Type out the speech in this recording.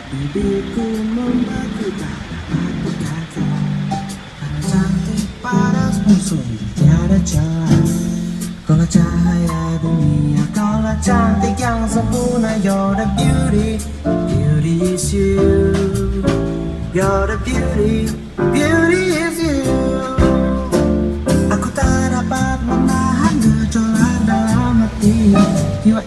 Bibirku membaku tak dapat berkata, karena cantik parasmu sungguh tiada celah. Kaulah cahaya dunia, kaulah cantik yang sempurna. You're the beauty, beauty is you. You're the beauty, beauty is you. Aku tak dapat menahan gejolak dalam hati. You are